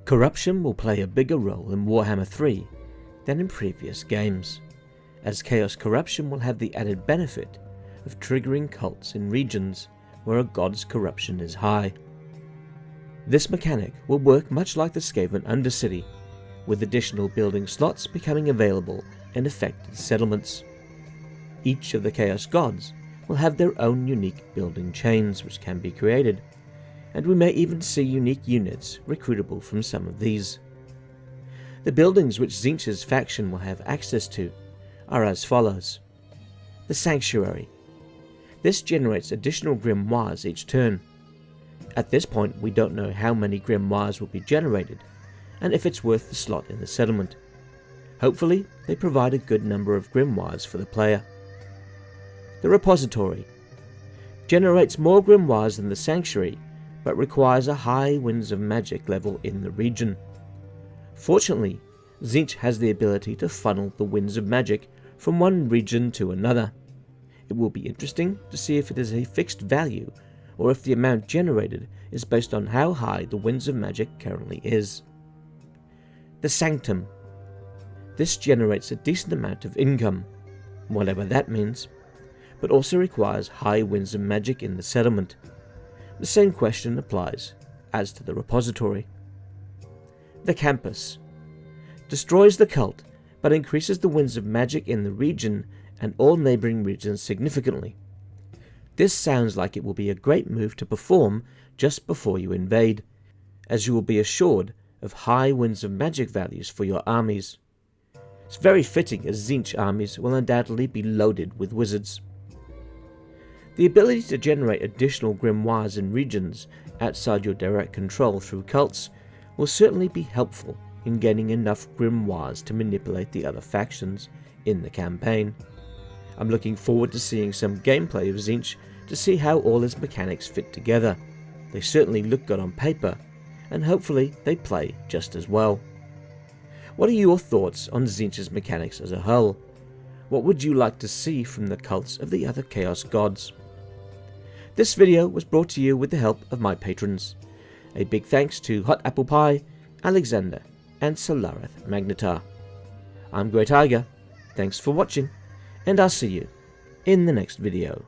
Corruption will play a bigger role in Warhammer 3 than in previous games, as Chaos Corruption will have the added benefit of triggering cults in regions where a god's corruption is high. This mechanic will work much like the Skaven Under-city, with additional building slots becoming available in affected settlements. Each of the Chaos Gods will have their own unique building chains which can be created, and we may even see unique units recruitable from some of these. The buildings which Tzeentch's faction will have access to are as follows. The Sanctuary. This generates additional grimoires each turn. At this point we don't know how many grimoires will be generated, and if it's worth the slot in the settlement. Hopefully they provide a good number of grimoires for the player. The Repository. Generates more grimoires than the Sanctuary, but requires a high Winds of Magic level in the region. Fortunately, Tzeentch has the ability to funnel the Winds of Magic from one region to another. It will be interesting to see if it is a fixed value, or if the amount generated is based on how high the Winds of Magic currently is. The Sanctum. This generates a decent amount of income, whatever that means, but also requires high Winds of Magic in the settlement. The same question applies as to the Repository. The Campus. Destroys the cult, but increases the Winds of Magic in the region and all neighbouring regions significantly. This sounds like it will be a great move to perform just before you invade, as you will be assured of high Winds of Magic values for your armies. It's very fitting, as Tzeentch armies will undoubtedly be loaded with wizards. The ability to generate additional grimoires in regions outside your direct control through cults will certainly be helpful in gaining enough grimoires to manipulate the other factions in the campaign. I'm looking forward to seeing some gameplay of Tzeentch to see how all his mechanics fit together. They certainly look good on paper, and hopefully they play just as well. What are your thoughts on Tzeentch's mechanics as a whole? What would you like to see from the cults of the other Chaos Gods? This video was brought to you with the help of my patrons. A big thanks to Hot Apple Pie, Alexander, and Solareth Magnetar. I'm Great Tiger, thanks for watching, and I'll see you in the next video.